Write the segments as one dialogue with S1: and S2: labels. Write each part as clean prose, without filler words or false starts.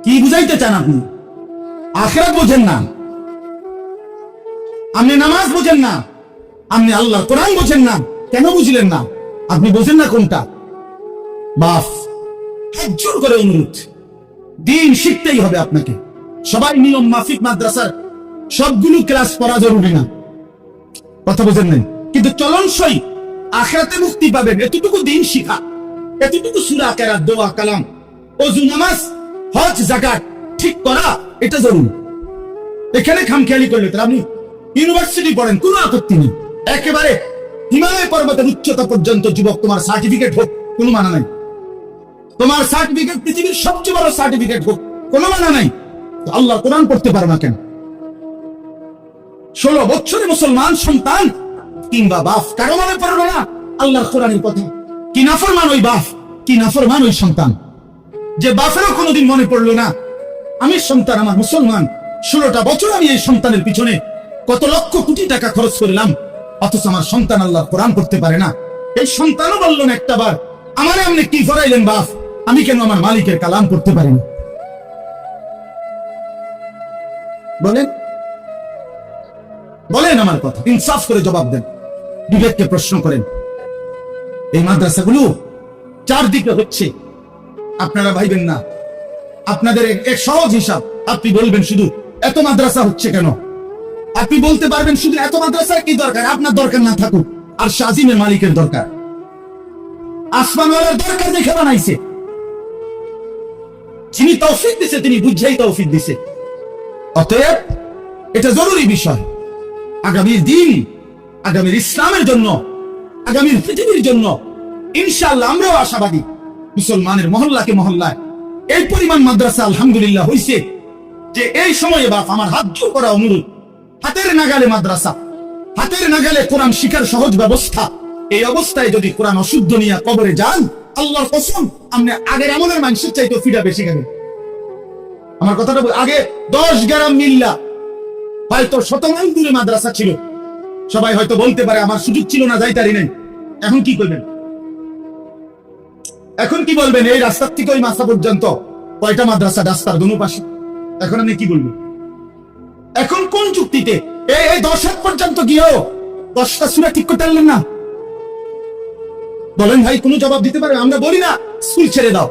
S1: কি বুঝাইতে চান আপনি? আখিরাত বোঝেন না, আপনি নামাজ বোঝেন না, আপনি আল্লাহর কোরআন বোঝেন না। কেন বুঝলেন না? আপনি বোঝেন না কোনটা? বাপ, হাত জোর করে অনুরোধ, দিন শিখতেই হবে আপনাকে। সবাই নিয়ম মাফিক মাদ্রাসার সবগুলো ক্লাস পড়া জরুরি না, কথা বোঝেন নাই। কিন্তু চলনসই আখিরাতে মুক্তি পাবেন এতটুকু দিন শিখা, এতটুকু সূরা কেরাত, দোয়া, কালাম, ওযু, নামাজ, হজ, যাকাত ঠিক করা, এটা জরুরি। এখানে খামখেয়ালি করলে তো আপনি ইউনিভার্সিটি পড়েন, কোনো আপত্তি নেই। একেবারে হিমালয় পর্বতের উচ্চতা পর্যন্ত যুবক, তোমার সার্টিফিকেট হোক, কোনো মানা নাই। তোমার সার্টিফিকেট পৃথিবীর সবচেয়ে বড় সার্টিফিকেট হোক, কোনো মানা নাই। আল্লাহ কোরআন পড়তে পারো না কেন? 16 বছরের মুসলমান সন্তান কিংবা বাপ কারো মনে পড়লো না আল্লাহর কোরআনের কথা? কি নাফরমান ওই বাপ, কি নাফরমান ওই সন্তান, যে বাপেরও কোনোদিন মনে পড়লো না আমি সন্তান, আমার মুসলমান, 16টা বছর আমি এই সন্তানের পিছনে কত লক্ষ কোটি টাকা খরচ করলাম, অথচ আমার সন্তান আল্লাহর কোরআন পড়তে পারে না। এই সন্তানও বলল না একটা বার, আমারে আপনি কি করাইলেন বাপ, আমি কেন আমার মালিকের কালাম পড়তে পারি না? বলেন, বলেন আমার কথা, ইনসাফ করে জবাব দেন, বিবেককে প্রশ্ন করেন। এই মাদ্রাসাগুলো চারদিকে হচ্ছে, আপনারা ভাইবেন না। আপনাদের এক সহজ হিসাব, আপনি বলবেন শুধু এত মাদ্রাসা হচ্ছে কেন? আপনি বলতে পারবেন শুধু এত মাদ্রাসার কি দরকার? আপনার দরকার না থাকুক, আর শাজিমের মালিকের দরকার, আসমানওয়ালার দরকার দেখে বানাইছে। যিনি তৌফিক দিছে তিনি বুঝাই তৌফিক দিছে। অতএব এটা জরুরি বিষয়, আগামীর দিন, আগামীর ইসলামের জন্য, আগামীর পৃথিবীর জন্য ইনশাআল্লাহ আমরাও আশাবাদী। মুসলমানের মহল্লাকে মহল্লায় এই পরিমাণ মাদ্রাসা আলহামদুলিল্লাহ হইছে যে এই সময়ে বাপ আমার হাত জোর করা অনুরোধ, হাতের নাগালে মাদ্রাসা, হাতের নাগালে কোরআন শিখার সহজ ব্যবস্থা। এই অবস্থায় যদি কোরআন অশুদ্ধ নিয়ে কবরে যান, আল্লাহর কসম আপনি আগের আমলের মানুষের চাইতে ফিটা বেশি গেলেন। আমার কথাটা আগে 10 গ্রাম মিল্লা হয়তো 100 মাইল দূরে মাদ্রাসা ছিল, সবাই হয়তো বলতে পারে আমার সুযোগ ছিল না, যাইতারি নাই। এখন কি করবেন? এখন কি বলবেন? এই রাস্তার থেকে ওই মাথা পর্যন্ত কয়টা মাদ্রাসা, রাস্তার দোনো পাশে। এখন আপনি কি বলবেন? এখন কোন যুক্তিতে এই 10 হাত পর্যন্ত গিয়েও 10টা সূরা ঠিক করতে পারলেন না? বলেন ভাই, কোনো জবাব দিতে পারে? আমরা বলি না স্কুল ছেড়ে দাও,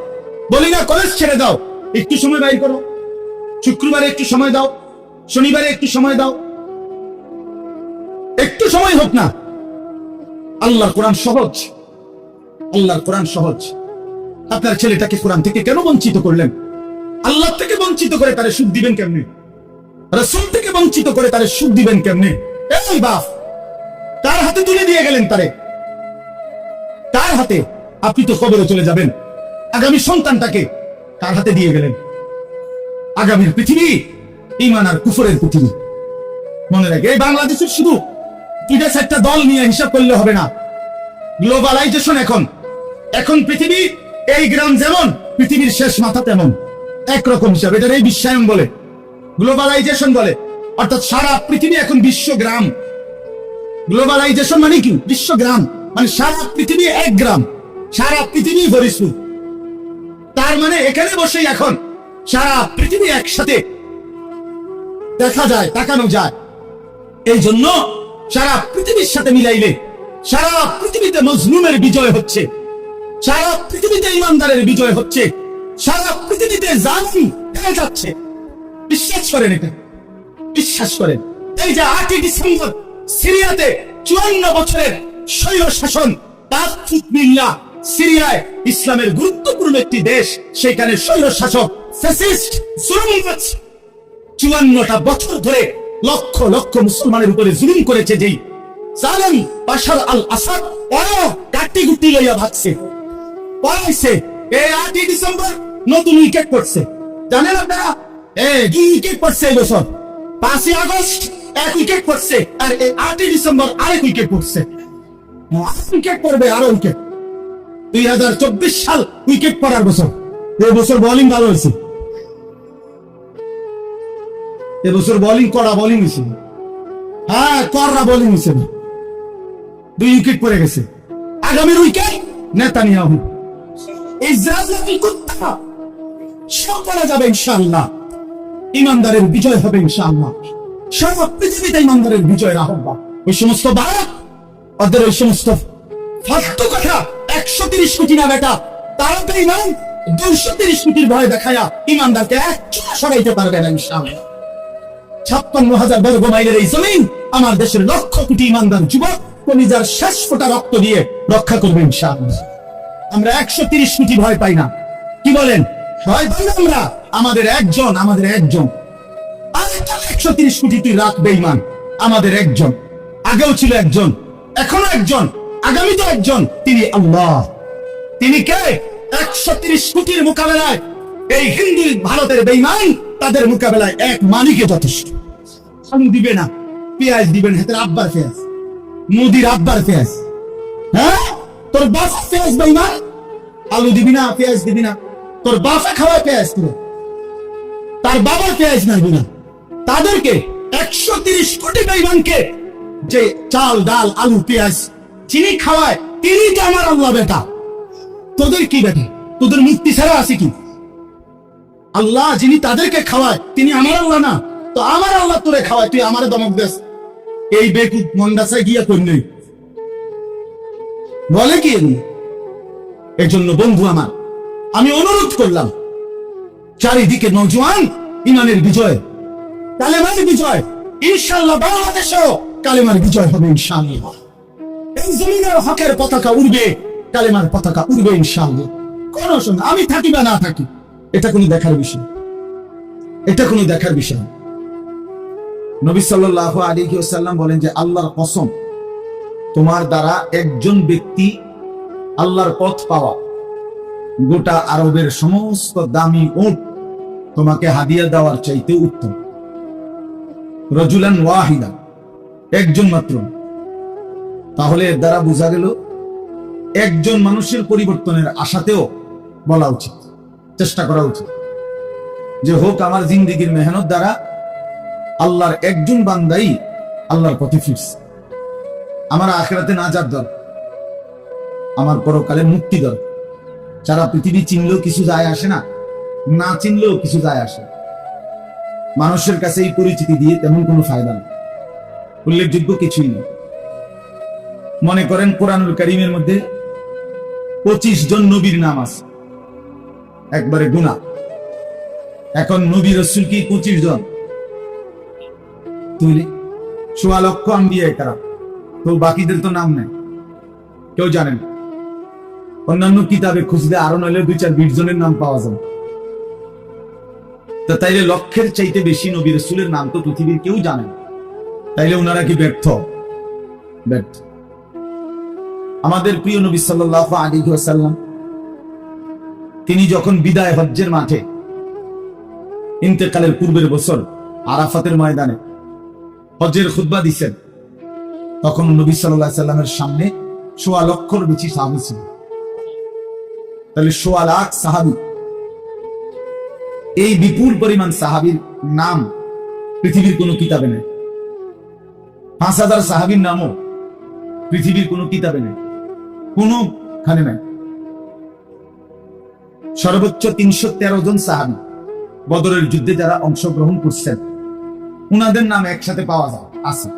S1: বলি না কলেজ ছেড়ে দাও, একটু সময় বাইর করো, শুক্রবারে একটু সময় দাও, শনিবারে একটু সময় দাও, একটু সময় হোক না। আল্লাহর কোরআন সহজ, আল্লাহর কোরআন সহজ। আপনার ছেলেটাকে কোরআন থেকে কেন বঞ্চিত করলেন? আল্লাহ থেকে বঞ্চিত করে তারে সুখ দিবেন কেমনে? রাসূল থেকে বঞ্চিত করে তারে সুখ দিবেন কেমনে? এই বাপ, তার হাতে তুলে দিয়ে গেলেন তারে, তার হাতে। আপনি তো কবরে চলে যাবেন, আগামী সন্তানটাকে তার হাতে দিয়ে গেলেন। আগামীর পৃথিবী ঈমান আর কুফরের পৃথিবী। মনে রাখে, এই বাংলাদেশের শুধু 3-4টা দল নিয়ে হিসাব করলে হবে না। গ্লোবালাইজেশন এখন পৃথিবী, এই গ্রাম যেমন পৃথিবীর শেষ মাথা তেমন, একরকম হিসাব। এটার এই বিশ্বায়ন বলে, গ্লোবালাইজেশন বলে, অর্থাৎ সারা পৃথিবী এখন বিশ্বগ্রাম। গ্লোবালাইজেশন মানে কি? বিশ্বগ্রাম মানে সারা পৃথিবী এক গ্রাম, সারা পৃথিবী ফরিদপুর। তার মানে এখানে বসেই এখন সারা পৃথিবী একসাথে দেখা যায়, তাকানো যায়। এই জন্য সারা পৃথিবীর সাথে মিলাইলে সারা পৃথিবীতে মজলুমের বিজয় হচ্ছে, সারা পৃথিবীতে ইমানদারের বিজয় হচ্ছে, সারা পৃথিবীতে জালিম হেরে যাচ্ছে। বিশ্বাস করেন এটা, বিশ্বাস করেন। এই যে 8ই ডিসেম্বর সিরিয়াতে 54 বছরের স্বৈর শাসন, সিরিয়ায় ইসলামের গুরুত্বপূর্ণ একটি দেশ, সেখানে স্বৈর শাসক ফ্যাসিস্ট জুলুমবাজ 54টা বছর ধরে লক্ষ লক্ষ মুসলমানের উপরে জুলুম করেছে। যেই জালেম বাশার আল আসাদ কাটি গুটি লইয়া ভাগছে, পড়াইছে। এই 8ই ডিসেম্বর নতুন উইকেট পড়ছে, জানেন আপনারা? কি উইকেট পড়ছে এই বছর? 5ই আগস্ট 1 উইকেট পড়ছে, আর এই 8ই ডিসেম্বর আরেক উইকেট পড়ছে। উইকেট পড়বে, আরো উইকেট। 2024 সাল উইকেট পড়ার বছর। এই বছর বোলিং ভালো হয়েছে, এবছর বোলিং কড়া বোলিং হয়েছে। হ্যাঁ, কড়া বোলিং হয়েছে, 2 উইকেট পড়ে গেছে। আগামীর উইকেট নেতানিয়াহু। ইসরায়েল কুত্তা সব বলা যাবে ইনশাআল্লাহ। ইমানদারের বিজয় হবে ইনশাআল্লাহ। সারা পৃথিবীতে ইমানদারের বিজয়ের আহ্বান। ওই সমস্ত বালক, ওদের ওই সমস্ত ফালতু কথা, 130 কোটি না বেটা, তারা বেঈমান 230 কোটির ভয় দেখায়া ইমানদারকে এক চুলা সরাইতে পারবে না ইনশাআল্লাহ। 56,000 বর্গ মাইলের এই জমিন আমার দেশের লক্ষ কোটি ইমানদার যুবক কলিজার শেষ ফোঁটা রক্ত দিয়ে রক্ষা করবে ইনশাআল্লাহ। আমরা 130 কোটি ভয় পাই না। কি বলেন? ভয় পাই না আমরা? আমাদের একজন আরেকটা 130 কোটি তুই রাখ বেঈমান, আমাদের একজন, আগেও ছিল একজন, এখনো একজন, আগামীতে একজন, তিনি আল্লাহ। তিনি কে? 130 কোটির মোকাবেলায় এই হিন্দু ভারতের বেঈমান, তাদের মোকাবেলায় এক মালিকে যথেষ্ট। আলু দিবে না, পেঁয়াজ দিবেন, হাতের আব্বার পেঁয়াজ, মোদির আব্বার পেঁয়াজ। হ্যাঁ, তোর বাবা পেঁয়াজ বেঈমান, আলু দিবি না, পেঁয়াজ দিবি না, তোর বাবা খাওয়ায় পেঁয়াজ দিবে, তার বাবা পেঁয়াজ নাইবি না। তাদেরকে 130 কোটি বেঈমানকে যে চাল ডাল আলু পেঁয়াজ চিনি খাওয়ায়, তিনি তো আমার আল্লাহ বেটা। তোদের কি বেটা? তোদের মুক্তি ছাড়া আছে কি? আল্লাহ যিনি তাদেরকে খাওয়ায় তিনি আমার আল্লাহ না? তো আমার আল্লাহ তোরে খাওয়ায়, তুই আমার দমক দেস। এই বেকুব মন্দাসায় গিয়া কই নেই বলে কি? এর জন্য বন্ধু আমার, আমি অনুরোধ করলাম, চারিদিকে নওজোয়ান, ইমানের বিজয়, কালেমার বিজয়, ইনশাআল্লাহ বাংলাদেশেও কালেমার বিজয় হবে ইনশাআল্লাহ। এই জমিনের হকের পতাকা উড়বে, কালেমার পতাকা উড়বে ইনশাআল্লাহ। কোন সময় আমি থাকি বা না থাকি, এটা কোনো দেখার বিষয়, এটা কোনো দেখার বিষয় না। নবী সাল্লাল্লাহু আলাইহি ওয়াসাল্লাম বলেন যে আল্লাহর কসম, তোমার দ্বারা একজন ব্যক্তি আল্লাহর পথ পাওয়া গোটা আরবের সমস্ত দামি উট তোমাকে হাদিয়া দেওয়ার চাইতে উত্তম। রাজুলান ওয়াহিদা, একজন মাত্র। তাহলে এর দ্বারা বোঝা গেল একজন মানুষের পরিবর্তনের আশাতেও বলা উচিত, চেষ্টা করা উচিত যে হোক আমার জিন্দেগির মেহনত দ্বারা আল্লাহর একজন বান্দাই আল্লাহর পথে ফিরছে। আমার আখিরাতে নাজাত দর, আমার পরকালে মুক্তি দর। সারা পৃথিবী চিনলেও কিছু যায় আসে না, না চিনলেও কিছু যায় আসে। মানুষের কাছে এই পরিচিতি দিয়ে তেমন কোনো ফায়দা নেই, উল্লেখযোগ্য কিছুই নেই। মনে করেন কোরআনুল কারীমের মধ্যে 25 জন নবীর নাম আছে, একবারে গুনাহ। এখন নবী রাসূল কি 25 জন? তুই 1.25 লক্ষ আম্বিয়া কারাম, তো বাকিদের তো নাম নেই, কেউ জানেন। অন্যান্য কিতাবে খুঁজলে আরো নইলে 2-4-20 জনের নাম পাওয়া যাবে। তা তাইলে লক্ষের চাইতে বেশি নবী রাসূলের নাম তো পৃথিবীর কেউ জানে না। তাইলে ওনারা কি ব্যর্থ? ব্যর্থ। আমাদের প্রিয় নবী সাল্লাল্লাহু আলাইহি ওয়াসাল্লাম তিনি যখন বিদায় হজ্জের মাঠে ইন্তেকালের পূর্বের বছর আরাফাতের ময়দানে হজ্জের খুতবা দিচ্ছেন, তখন নবী সাল্লাল্লাহু আলাইহি সাল্লামের সামনে 1.25 লক্ষর বেশি সাহাবী ছিল। তাহলে 1.25 লাখ সাহাবী, এই বিপুল পরিমাণ সাহাবীর নাম পৃথিবীর কোনো কিতাবে নেই। 5,000 সাহাবীর নামও পৃথিবীর কোনো কিতাবে নেই, কোনখানে নেই। সর্বোচ্চ 313 জন সাহাবী বদরের যুদ্ধে যারা অংশগ্রহণ করছেন, উনাদের নাম একসাথে পাওয়া যায় আছে।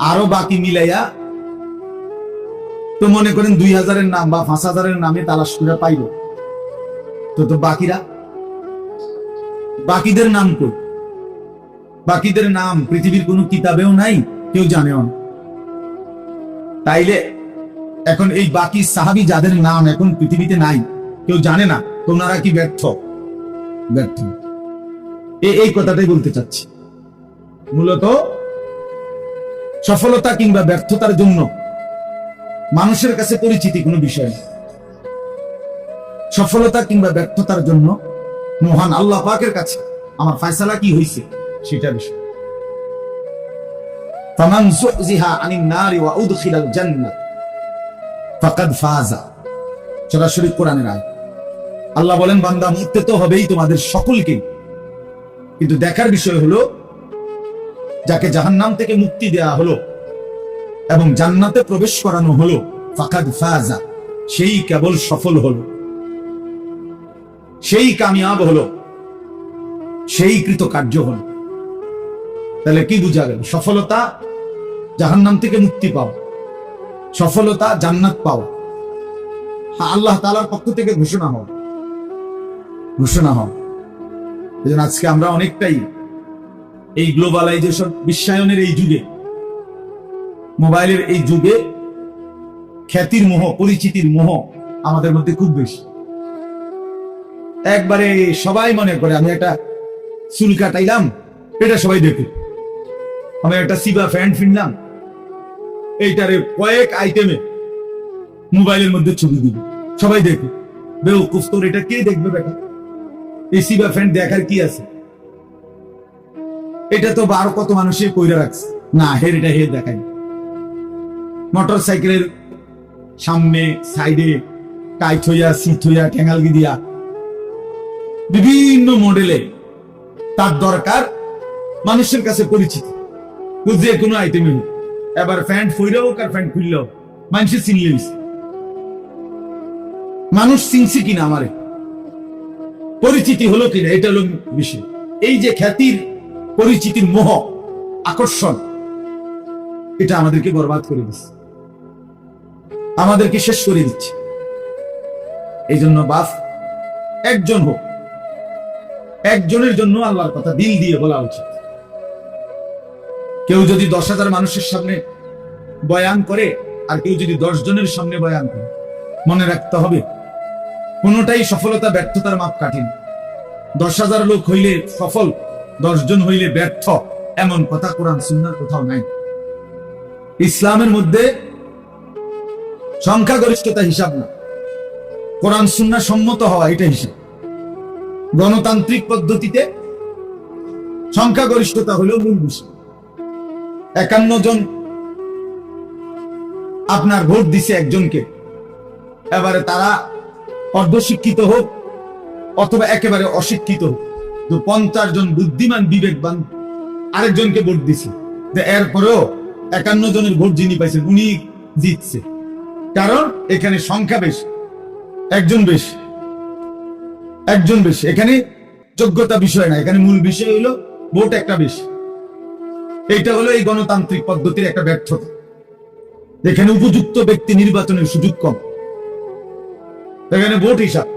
S1: আরো বাকি মিলাইয়া তো মনে করেন 2000-এর নাম বা 5,000-এর নামে তালাশ করে পাইল, তো বাকিরা, বাকিদের নাম কই? বাকিদের নাম পৃথিবীর কোনো কিতাবেও নাই, কেউ জানেও না। তাইলে এখন এই বাকি সাহাবী যাদের নাম এখন পৃথিবীতে নাই, কেউ জানে না, তোমরা কি ব্যর্থ? ব্যর্থ। এই কথাটাই বলতে চাচ্ছি। মূলত সফলতা কিংবা ব্যর্থতার জন্য মানুষের কাছে পরিচিতি কোনো বিষয় না। সফলতা কিংবা ব্যর্থতার জন্য মহান আল্লাহ পাকের কাছে আমার ফয়সালা কি হয়েছে সেটা বিষয়। ফামান যুযিহা আনিন নারি ওয়া উদখিলাল জান্নাহ ফাকাদ ফাজা। সরাসরি কোরআনের আয়াত। আল্লাহ বলেন, বান্দা মরতে তো হবেই তোমাদের সকলকে, কিন্তু দেখার বিষয় হলো যাকে জাহান্নাম থেকে মুক্তি দেয়া হলো এবং জান্নাতে প্রবেশ করানো হলো, ফাকাদ ফাজা, সেই কেবল সফল হলো, সেই কামিয়াব হলো, সেই কৃতকার্য হলো। তাহলে কি বুঝা গেল? সফলতা জাহান্নাম থেকে মুক্তি পাওয়া, সফলতা জান্নাত পাওয়া আল্লাহ তাআলার পক্ষ থেকে ঘোষণা হওয়া। এই জন্য আজকে আমরা অনেকটাই এই গ্লোবালাইজেশন, বিশ্বায়নের এই যুগে, মোবাইলের এই যুগে খ্যাতির মোহ, পরিচিতির মোহ আমাদের মধ্যে খুব বেশি। একবারে সবাই মনে করে আমি একটা চুল কাটাইলাম, এটা সবাই দেখে। আমি একটা সিবা প্যান্ট কিনলাম, এইটারে কয়েক আইটেমে মোবাইলের মধ্যে ছবি দিব, সবাই দেখে। বেউকুফ, তোর এটা কে দেখবে বেটা? এই সিবা প্যান্ট দেখার কি আছে? এটা তো আরো কত মানুষের কইরা রাখছে, না হের এটা হের দেখাই। মোটর সাইকেলের সামনে সাইডে টাইট হইয়া, সিট হইয়া, ঠেঙ্গালগি দিয়া বিভিন্ন মডেলে তার দরকার মানুষের কাছে পরিচিত, যে কোনো আইটেম। এবার প্যান্ট ফইরাও আর প্যান্ট খুললেও মানুষের চিনলে মানুষ চিনছে কিনা, আমারে পরিচিতি হলো কিনা, এটা হলো বিষয়। এই যে খ্যাতির, পরিচিতির মোহ, আকর্ষণ, এটা আমাদেরকে বরবাদ করে দিচ্ছে, আমাদেরকে শেষ করে দিচ্ছে। এই জন্য বাপ একজন হোক, একজনের জন্য আল্লাহর কথা দিল দিয়ে বলা উচিত। কেউ যদি 10,000 মানুষের সামনে বয়ান করে, আর কেউ যদি 10 জনের সামনে বয়ান করে, মনে রাখতে হবে কোনটাই সফলতা ব্যর্থতার মাপ কাঠেন। 10,000 লোক হইলে সফল, 10 জন হইলে ব্যর্থ, এমন কথা কোরআন সুন্নাহর কোথাও নাই। ইসলামের মধ্যে সংখ্যাগরিষ্ঠতা হিসাব না, কোরআন সুন্নাহ সম্মত হওয়া এটা হিসাব। গণতান্ত্রিক পদ্ধতিতে সংখ্যাগরিষ্ঠতা হলো মূল বিষয়। 51 জন আপনার ভোট দিছে একজনকে, এবারে তারা অর্ধশিক্ষিত হোক অথবা একেবারে অশিক্ষিত হোক, তো 50 জন বুদ্ধিমান বিবেকবান আরেকজনকে ভোট দিছে, এরপরেও 51 জনের ভোট যিনি পাইছেন উনি জিতছে। কারণ এখানে সংখ্যা বেশি, একজন বেশি। এখানে যোগ্যতা বিষয় না, এখানে মূল বিষয় হলো ভোট একটা বেশি। এইটা হলো এই গণতান্ত্রিক পদ্ধতির একটা ব্যর্থতা। এখানে উপযুক্ত ব্যক্তি নির্বাচনের সুযোগ কম, এখানে ভোট হিসাব,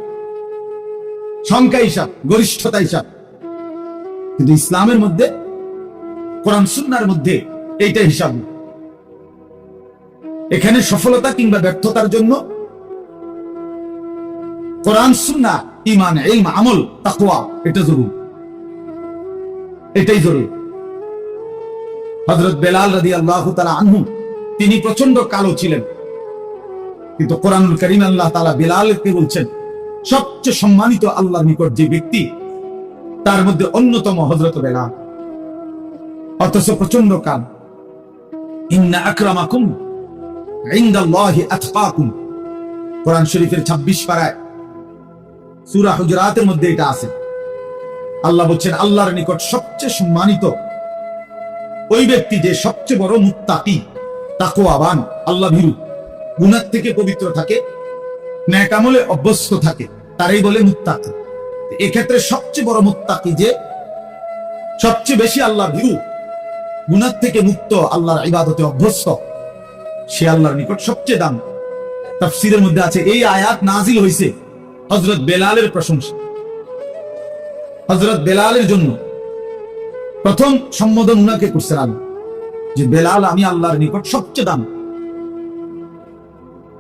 S1: সংখ্যা হিসাব, গরিষ্ঠতা হিসাব। কিন্তু ইসলামের মধ্যে, কোরআন সুন্নাহর মধ্যে এইটা হিসাব না। এখানে সফলতা কিংবা ব্যর্থতার জন্য কোরআন সুন্নাহ, ঈমান, ইলম, আমল, তাকওয়া এটা জরুরি, এটাই জরুরি। হযরত বেলাল রাদিয়াল্লাহু তাআলা আনহু, তিনি প্রচন্ড কালো ছিলেন, কিন্তু কোরআনুল কারীম আল্লাহ তাআলা বেলালকে বলছেন সবচেয়ে সম্মানিত আল্লাহর নিকট যে ব্যক্তি, তার মধ্যে অন্যতম হযরত বেলাল, অথচ প্রচন্ড কালো। ইন্না আকরামাকুম ইনদাল্লাহি আতকাকুম, কোরআন শরীফের 26 পারায় সূরা হুজুরাতের মধ্যে এটা আছে। আল্লাহ বলছেন আল্লাহর নিকট সবচেয়ে সম্মানিত ওই ব্যক্তি যে সবচেয়ে বড় মুত্তাকি, তাকওয়াবান, আল্লাহ ভীরু, গুনাহ থেকে পবিত্র থাকে, নেক আমলে অভ্যস্ত থাকে, তারই বলে মুত্তাকি। এক্ষেত্রে সবচেয়ে বড় মুত্তাকি যে সবচেয়ে বেশি আল্লাহ ভীরু, গুনাহ থেকে মুক্ত, আল্লাহর ইবাদতে অভ্যস্ত, সে আল্লাহর নিকট সবচেয়ে দাম। তাফসীরের মধ্যে আছে এই আয়াত নাজিল হয়েছে হযরত বেলালের প্রশংসা। হযরত বেলালের জন্য প্রথম সম্বোধন উনাকে করছেন আল্লাহ, যে বেলাল আমি আল্লাহর নিকট সবচেয়ে দাম।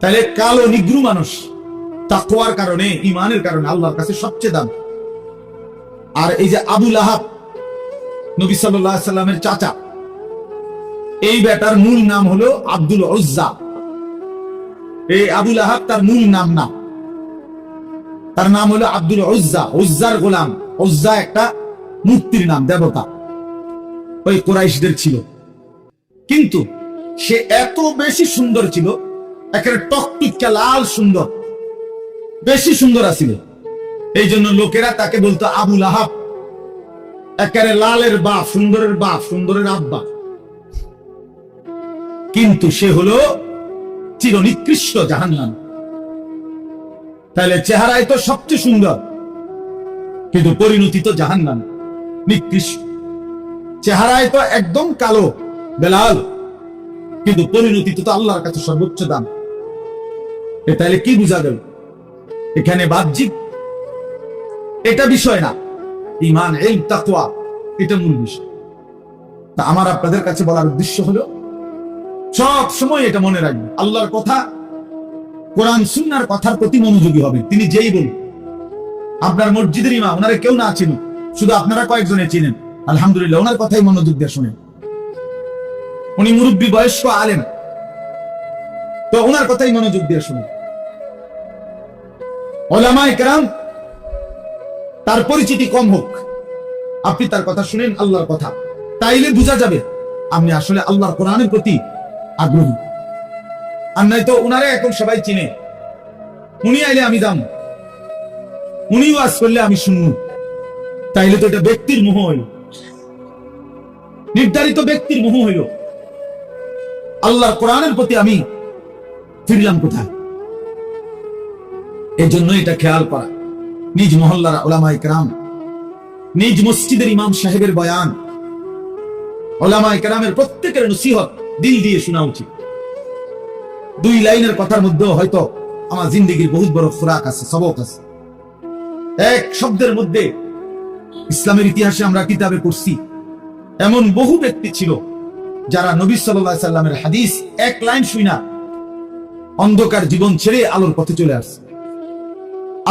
S1: তাহলে কালো নিগ্রু মানুষ তাকওয়ার কারণে, ঈমানের কারণে আল্লাহর কাছে সবচেয়ে দাম। আর এই যে আবু লাহাব, নবী সাল্লাল্লাহু আলাইহি সাল্লামের চাচা, এই বেটার মূল নাম হলো আব্দুল উজ্জা। এই আবু লাহাব তার মূল নাম না, তার নাম হলো আব্দুল উজ্জা, উজ্জার গোলাম। উজ্জা একটা মূর্তির নাম, দেবতা, ওই কুরাইশদের ছিল। কিন্তু সে এত বেশি সুন্দর ছিল, একেবারে টকটকা লাল সুন্দর, বেশি সুন্দর আছিল। এই জন্য লোকেরা তাকে বলতো আবু লাহাব, একেবারে লালের বাপ, সুন্দরের বাপ, সুন্দরের আব্বা। কিন্তু সে হলো চিরনিকৃষ্ট জাহান্নাম। তাহলে চেহারায় তো সবচেয়ে সুন্দর, কিন্তু পরিণতি তো জাহান্নাম, নিকৃষ্ট। চেহারায় তো একদম কালো বেলাল, কিন্তু পরিণতি তো আল্লাহর কাছে সর্বোচ্চ দাম। তাহলে কি বোঝা গেল? এখানে বাহ্যিক এটা বিষয় না, ঈমান, ইলম, তাকওয়া এটা মূল বিষয়। তা আমার আপনাদের কাছে বলার উদ্দেশ্য হলো, সব সময় এটা মনে রাখবেন, আল্লাহর কথা, কোরআন সুন্নাহর কথার প্রতি মনোযোগী হবে। তিনি যেই বলুন, আপনার মসজিদের ইমাম, ওনারে কেউ না চিনুন, শুধু আপনারা কয়েকজনে চিনেন, আলহামদুলিল্লাহ, ওনার কথাই মনোযোগ দিয়ে শুনেন। উনি মুরব্বী, বয়স্ক আলেম, তো ওনার কথাই মনোযোগ দিয়ে শুনেন। উলামায়ে কেরাম, তার পরিচিতি কম হোক, আপনি তার কথা শুনেন, আল্লাহর কথা, তাইলে বোঝা যাবে আপনি আসলে আল্লাহর কোরআনের প্রতি আগ্রহী। আর নাই তো উনারে এখন সবাই চিনে, উনি আইলে আমি দাম, উনি ওয়াজ করলে আমি শুনবো, তাইলে তো এটা ব্যক্তির মোহ হইল, নির্ধারিত ব্যক্তির মোহ হইল। আল্লাহর কোরআনের প্রতি আমি ফিরলাম কোথায়? এই জন্য এটা খেয়াল করা, নিজ মহল্লার উলামায়ে কেরাম, নিজ মসজিদের ইমাম সাহেবের বয়ান, উলামায়ে কেরামের প্রত্যেকের নসিহত দিল দিয়ে শোনা উচিত। দুই লাইনের কথার মধ্যে হয়তো আমার জিন্দেগির বহুত বড় খোরাক আছে, সবক আছে। এক শব্দের মধ্যে ইসলামের ইতিহাসে আমরা কিতাবে পড়ছি, এমন বহু ব্যক্তি ছিল যারা নবী সাল্লাল্লাহু আলাইহি সাল্লামের হাদিস এক লাইন শুনা অন্ধকার জীবন ছেড়ে আলোর পথে চলে আসছে।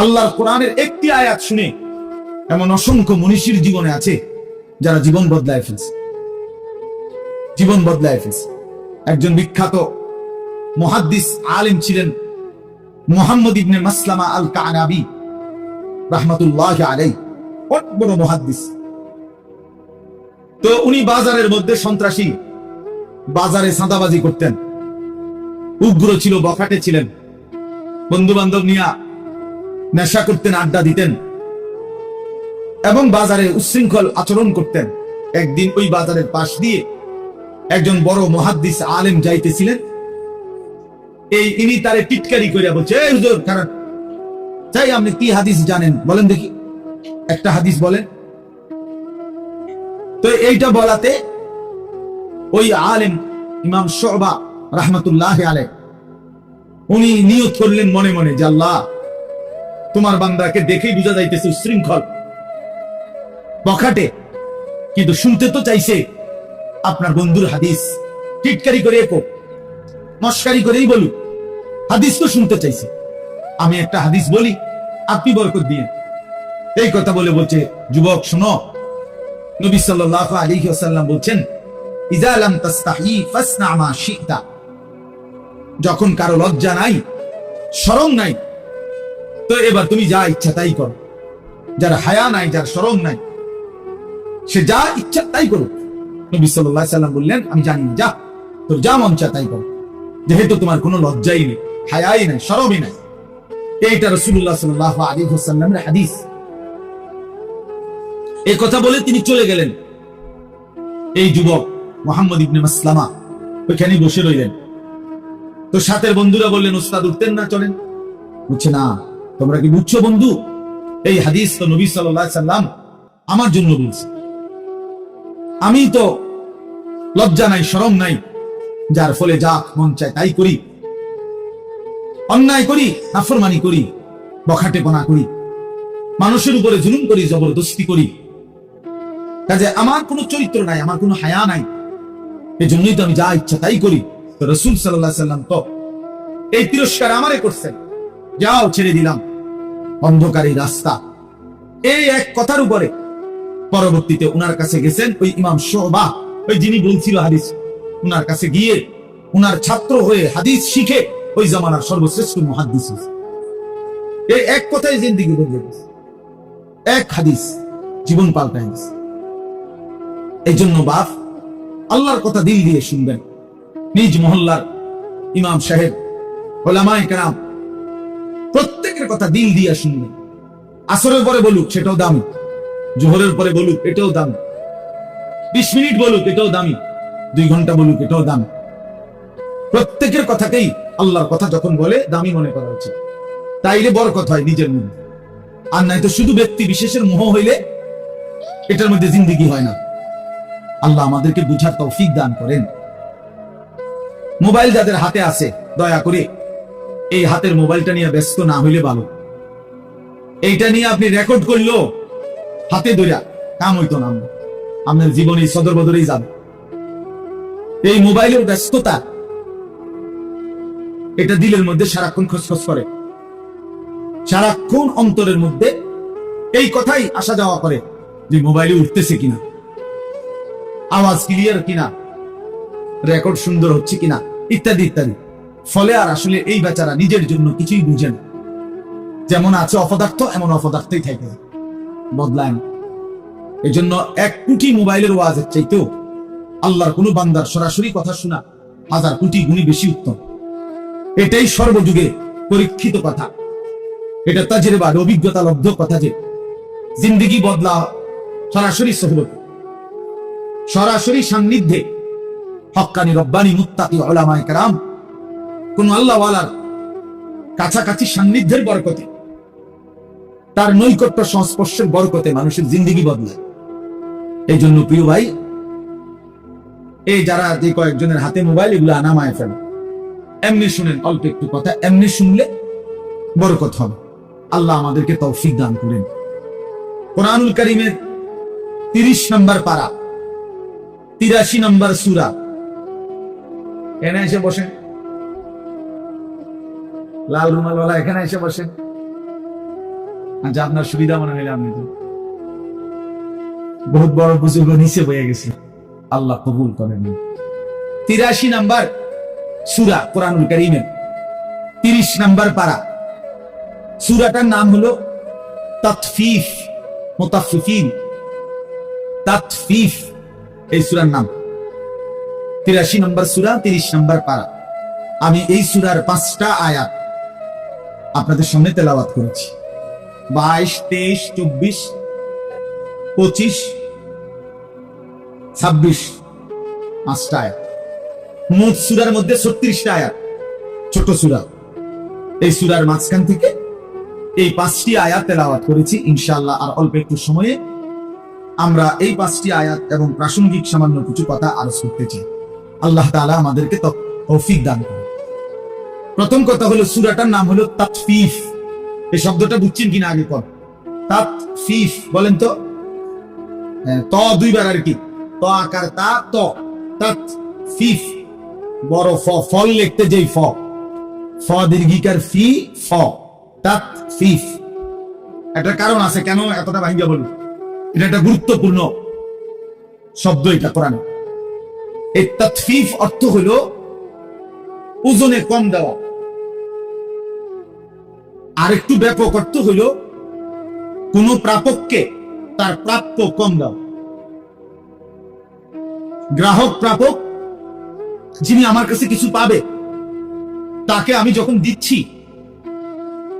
S1: আল্লাহর কোরআনের একটি আয়াত শুনে এমন অসংখ্য মনীষীর জীবনে আছে যারা জীবন বদলায় ফেলছে, জীবন বদলায় ফেলছে। একজন বিখ্যাত মুহাদ্দিস আলেম ছিলেন মুহাম্মদ ইবনে মাসলামা আল কানাবী রাহমাতুল্লাহি আলাইহি, অনেক বড় মুহাদ্দিস। তো উনি বাজারের মধ্যে সন্ত্রাসী, বাজারে সাদাবাজি করতেন, উগ্র ছিল, বখাটে ছিলেন, বন্ধু বান্ধব নিয়ে নেশা করতেন, আড্ডা দিতেন এবং বাজারে উচ্ছৃঙ্খল আচরণ করতেন। একদিন ওই বাজারের পাশ দিয়ে একজন বড় মুহাদ্দিস আলেম যাইতেছিলেন, ইনি তারে টিটকারি করিয়া বলছে, এই হুজুর খারাপ, চাই আপনি কি হাদিস জানেন বলেন দেখি, একটা হাদিস বলেন। তো এইটা বলাতে ওই আলেম ইমাম শুবা রাহমাতুল্লাহি আলাইহি উনি নিয়ত করলেন মনে মনে যে আল্লাহ, তোমার বান্দাকে দেখেই বোঝা যাইতেছে উচ্ছৃঙ্খল, বখাটে, কিন্তু শুনতে তো চাইছে আপনার বন্ধুর হাদিস, টিটকারি করে মস্কারি করেই বলুক, হাদিস তো শুনতে চাইছে, আমি একটা হাদিস বলি, আপনি বরকত দিয়ে। এই কথা বলে বলছে, যুবক শোনো, নবী সাল্লাল্লাহু আলাইহি ওয়াসাল্লাম বলছেন, ইযা লাম তাস্তাহি ফাসনা মা শিতা, যখন কারো লজ্জা নাই, শরম নাই, তো এবার তুমি যা ইচ্ছা তাই করো। যার হায়া নাই, যার শরম নাই, সে যা ইচ্ছা তাই করো। নবী সাল্লাল্লাহু আলাইহি ওয়াসাল্লাম বললেন, আমি জানি, যা তোর যা মন চায় তাই করো, যেহেতু তোমার কোনো লজ্জাই নেই, হায়াই নাই, শরমই নাই। এইটা রাসূলুল্লাহ সাল্লাল্লাহু আলাইহি ওয়াসাল্লামের হাদিস। এই কথা বলে তিনি চলে গেলেন। এই যুবক মুহাম্মদ ইবনে মাসলামা ওইখানে বসে রইলেন। তো সাথের বন্ধুরা বললেন, উস্তাদ উঠতেন না, চলেন। বুঝছে না, তোমরা কি বুঝছো বন্ধু, এই হাদিস তো নবী সাল্লাল্লাহু আলাইহি সাল্লাম আমার জন্য বলছে, আমি তো লজ্জা নাই, শরম নাই, যার ফলে যা মন চায় তাই করি, অন্যায় করি, নাফরমানি করি, বখাটেপনা করি, মানুষের উপরে জুলুম করি, জবরদস্তি করি, কাজে আমার কোনো চরিত্র নাই, আমার কোনো হায়া নাই, এই জন্যই তো আমি যা ইচ্ছা তাই করি। তো রাসূল সাল্লাল্লাহু আলাইহি সাল্লাম তো এই তিরস্কার আমারে করছেন, যাও ছেড়ে দিলাম অন্ধকারী রাস্তা। এই এক কথার উপরে পরবর্তীতে উনার কাছে গেছেন ওই ইমাম শুবা, ওই যিনি বলছিল হাদিস, উনার কাছে গিয়ে উনার ছাত্র হয়ে হাদিস শিখে ওই জামানার সর্বশ্রেষ্ঠ মুহাদ্দিস। এই এক কথায় জিন্দেগি বদলে গেছে, এক হাদিস জীবন পাল্টায় গেছে। এই জন্য বাপ, আল্লাহর কথা দিল দিয়ে শুনবেন। নিজ মহল্লার ইমাম সাহেব, উলামায়ে কেরাম, প্রত্যেকের কথা দিল দিয়ে শুনবেন। আসরের পরে বলুক সেটাও দামি, জোহরের পরে বলুক এটাও দামি, 20 মিনিট বলুক এটাও দামি, 2 ঘন্টা বলুক এটাও দামি। প্রত্যেকের কথাকেই আল্লাহর কথা যখন বলে দামি মনে করা উচিত, তাইলে বরকত হয় নিজের মধ্যে। আর নাই তো শুধু ব্যক্তি বিশেষের মোহ হইলে এটার মধ্যে জিন্দেগি হয় না। আল্লাহ আমাদেরকে বুঝার তৌফিক দান করেন। মোবাইল যাদের হাতে আছে, দয়া করে এই হাতের মোবাইলটা নিয়ে ব্যস্ত না হইলে ভালো। এইটা নিয়ে আপনি রেকর্ড করলো হাতে ধরিয়া কাম হইতো না, আপনার জীবনে সদর বদরেই যাবে। এই মোবাইলের ব্যস্ততা এটা দিলের মধ্যে সারাক্ষণ খসখস করে, সারাক্ষণ অন্তরের মধ্যে এই কথাই আসা যাওয়া করে যে মোবাইলে উঠতেছে কিনা, আওয়াজ ক্লিয়ার কিনা, রেকর্ড সুন্দর হচ্ছে কিনা, ইত্যাদি ইত্যাদি। ফলে আর আসলে এই বেচারা নিজের জন্য কিছুই বুঝে না। যেমন আছে অপদার্থ, এমন অপদার্থই থাকে, বদলায় না। এই জন্য 1 কোটি মোবাইলের ওয়াজের চাইতেও আল্লাহর কোন বান্দার সরাসরি কথা শোনা 1000 কোটি গুণী বেশি উত্তম। এটাই সর্বযুগে পরীক্ষিত কথা। এটা তাজরিবা, অভিজ্ঞতা লব্ধ কথা যে জিন্দেগি বদলা সরাসরি সহবত, সরাসরি সান্নিধ্যে হক্কানি রব্বানি মুত্তাকি উলামায়ে কেরাম, কোন আল্লাহ ওয়ালার কাছাকাছি সান্নিধ্যের বরকতে, তার নৈকট্য সংস্পর্শের বরকতে মানুষের জিন্দেগি বদলায়। এই জন্য প্রিয় ভাই, এই যারা যে কয়েকজনের হাতে মোবাইল, এগুলো নামায় ফেল, এমনি শুনেন অল্প একটু কথা, এমনি শুনলে বরকত হবে। আল্লাহ আমাদেরকে তৌফিক দান করেন। কোরআনুল কারীমের 30 নম্বর পারা, 83 নম্বর সূরা। এখানে এসে বসেন, লাল রুমালওয়ালা, এখানে এসে বসেন। আচ্ছা, আপনার সুবিধা মনে হইলে আপনি তো বহুত বড় বুজুর্গ নিচে বয়ে গেছে, আল্লাহ কবুল করেন। 83 নম্বর সূরা কোরআনুল কারীমের 30 নম্বর পারা। সূরাটার নাম হলো তাতফিফ, মুতাফফিফিন, তাতফিফ এই সূরার নাম। 83 নম্বর সূরা, 30 নম্বর পারা। আমি এই সূরার 5টা আয়াত আপনাদের সামনে তেলাওয়াত করেছি। 22, 23, 24, 25, 26, 5টা আয়াত। মোট সূরার মধ্যে 36টা আয়াত, ছোট সূরা। এই সূরার মাঝখান থেকে এই 5টি আয়াত তেলাওয়াত করেছি। ইনশাআল্লাহ আর অল্প একটু সময়ে আমরা এই 5টি আয়াত এবং প্রাসঙ্গিক সামান্য কিছু কথা আলোচনা করতে চাই। আল্লাহ তাআলা আমাদেরকে তৌফিক দান করুন। প্রথম কথা হলো, সূরাটার নাম হলো তাতফিফ। এই শব্দটা বুঝছেন কিনা আগে পর? তাতফিফ বলেন তো, ত 2 বার আর কি, ত আকার তা, ত, তাতফিফ। বড় ফ, ফল লিখতে যেই ফ, ফ দীর্ঘিকার ফি, ফ, তাতফিফ। একটা কারণ আছে কেন এতটা ভাঙ্গা বলবো, এটা একটা গুরুত্বপূর্ণ শব্দ এটা কোরআনে। এই তাতফিফ অর্থ হলো ওজনে কম দেওয়া। আর একটু ব্যাপক অর্থ হলো কোন প্রাপককে তার প্রাপ্য কম দেওয়া। গ্রাহক প্রাপক, যিনি আমার কাছে কিছু পাবে, তাকে আমি যখন দিচ্ছি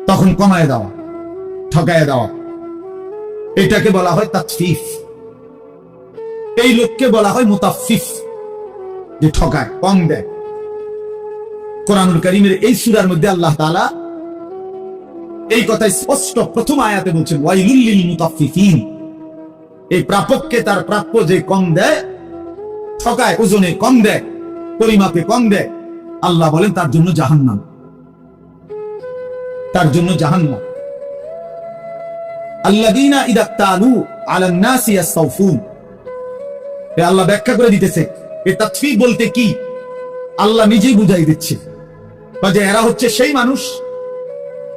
S1: তখন কমায় দেওয়া, ঠকায় দেওয়া, এটাকে বলা হয় তাতফিফ। এই লোককে বলা হয় মুতাফফিফ, যে ঠকায়, কম দেয়। কোরআনুল কারীমের এই সূরার মধ্যে আল্লাহ তাআলা এই কথা স্পষ্ট প্রথম আয়াতে বলছেন, ওয়াইলুল লিল মুতাফফিফিন। এই প্রাপককে তার প্রাপ্য যে কম দেয়, ঠকায়, ওজনে কম দেয়, পরিমাপে কম দেয়, আল্লাহ বলেন তার জন্য জাহান্নাম, তার জন্য জাহান্নাম। আল্লাযীনা ইযা তালু আলান নাসি ইয়াস্তাউফুন। আল্লাহ ব্যাখ্যা করে দিতেছে এই তাতফিফ বলতে কি, আল্লাহ নিজেই বুঝাই দিচ্ছে যে এরা হচ্ছে সেই মানুষ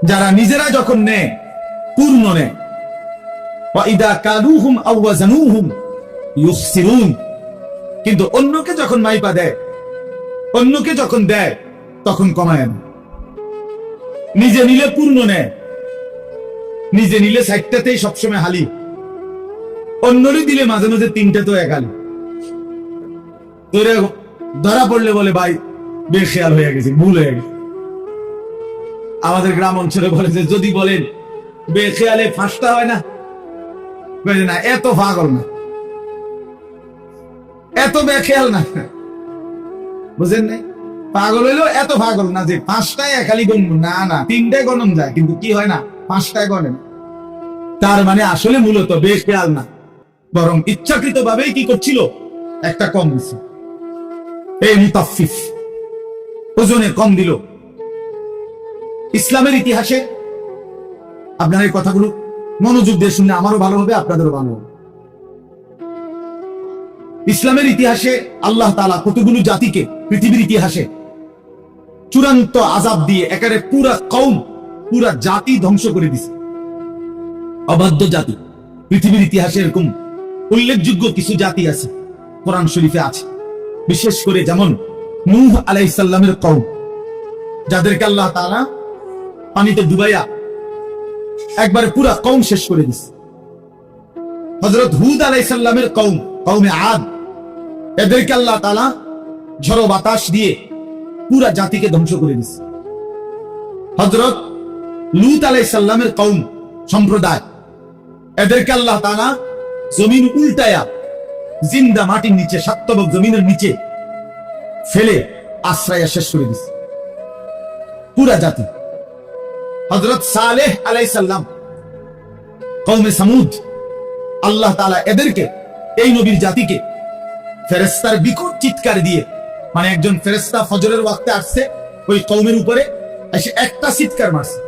S1: যারা নিজেরা যখন নেয় পূর্ণ নেয়, ওয়া ইযা কালুহুম আও ওয়াজানুহুম ইউখসিরুন। কিন্তু অন্যকে যখন মাইপা দেয়, অন্যকে যখন দেয় তখন কমায় না। নিজে নিলে পূর্ণ নেয়, নিজে নিলে 60টাতেই সবসময় হালি, অন্যরই দিলে মাঝে মাঝে 3টে তো এক হালি। তোরে ধরা পড়লে বলে ভাই বেখেয়াল হয়ে গেছে, ভুল হয়ে গেছে। আমাদের গ্রাম অঞ্চলে বলে যে যদি বলেন বেখেয়ালে 5টা হয় না, না এত পাগল না, এত বেখেয়াল না, বুঝেন নাই? পাগল হইলো এত পাগল না যে 5টায় এক হালি গণব, না না 3টায় গণন যায়, কিন্তু কি হয় না 5টায় গণেন। তার মানে আসলে মূলত বেখেয়াল না, বরং ইচ্ছাকৃত ভাবেই কি করছিল, একটা কম দিছে। এই মুতাফফিফ, ওজনে কম দিল। ইসলামের ইতিহাসে আপনার এই কথাগুলো মনোযোগ দিয়ে শুনলে আমারও ভালো হবে, আপনাদেরও ভালো হবে। ইসলামের ইতিহাসে আল্লাহ তাআলা কতগুলো জাতিকে পৃথিবীর ইতিহাসে চূড়ান্ত আযাব দিয়ে একেবারে পুরা কওম, পুরা জাতি ধ্বংস করে দিছে। অবাধ্য জাতি পৃথিবীর ইতিহাসে এরকম উল্লেখযোগ্য কিছু জাতি আছে, কোরআন শরীফে আছে। বিশেষ করে যেমন নূহ আলাইহিস সালামের কওম, যাদেরকে আল্লাহ তাআলা পানিতে ডুবাইয়া একবারে পুরা কওম শেষ করে দিছে। হযরত হুদ আলাইহিস সালামের কওম, কওমে আদ, এদেরকে আল্লাহ তাআলা ঝড়ো বাতাস দিয়ে পুরা জাতিকে ধ্বংস করে দিছে। হযরত লূত আলাইহিস সালামের কওম, সম্প্রদায়, এদেরকে আল্লাহ তাআলা জমিন উল্টায়া জিন্দা মাটির নিচে, সাতবক জমিনের নিচে ফেলে আশ্রয় শেষ করে দিছে পুরা জাতি। হযরত সালেহ আলাইহিস সালাম, কওমে সামুদ, আল্লাহ তাআলা এদেরকে, এই নবীর জাতিকে ফেরেশতার বিকট চিৎকার দিয়ে, মানে একজন ফেরেশতা ফজরের ওয়াক্তে আসছে ওই কওমের উপরে, এসে একটা চিৎকার মারছে,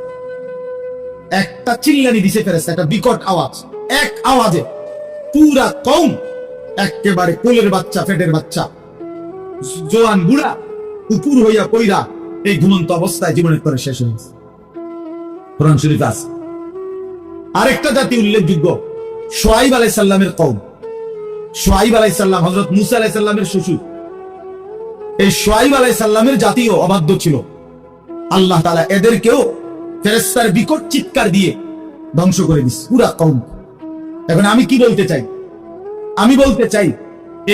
S1: একটা চিল্লানি দিছে ফেরেশতা, একটা বিকট আওয়াজ, এক আওয়াজে পুরা কওম একেবারে কোলের বাচ্চা, পেটের বাচ্চা, জোয়ান বুড়া উপর হইয়া কইরা এই ঘুমন্ত অবস্থায় জীবনের পরে শেষ হয়েছে। কোরআন শরীফ আছে। আরেকটা জাতি উল্লেখযোগ্য, শুআয়ব আলাইহিস সালামের কওম। শুআয়ব আলাইহিস সালাম হযরত মূসা আলাইহিস সালামের শ্বশুর। এই শুআয়ব আলাইহিস সালামের জাতিও অবাধ্য ছিল। আল্লাহ তাআলা এদেরকেও ফেরেশতার বিকট চিৎকার দিয়ে ধ্বংস করে দিছে পুরা কওম। এখন আমি কি বলতে চাই? আমি বলতে চাই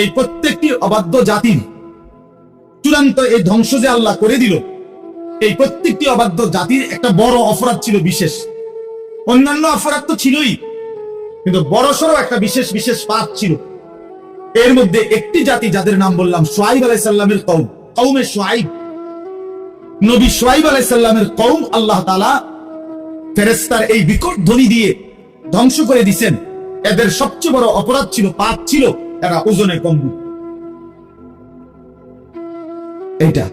S1: এই প্রত্যেকটি অবাধ্য জাতির চূড়ান্ত এই ধ্বংস যে আল্লাহ করে দিল, এই প্রত্যেকটি অবাধ্য জাতির একটা বড় অপরাধ ছিল বিশেষ। অন্যান্য অপরাধ তো ছিলই, কিন্তু বড়সড় একটা বিশেষ বিশেষ পাপ ছিল। এর মধ্যে একটি জাতি যাদের নাম বললাম, শুআয়ব আলাইহিস সালামের কওম, কওমে শুআয়ব। নবী শুআয়ব আলাইহিস সালামের কওম আল্লাহ তাআলা ফেরেশতার এই বিকট ধ্বনি দিয়ে ধ্বংস করে দিয়েছেন। এদের সবচেয়ে বড় অপরাধ ছিল, পাপ ছিল, এরা ওজনে কম। এইটা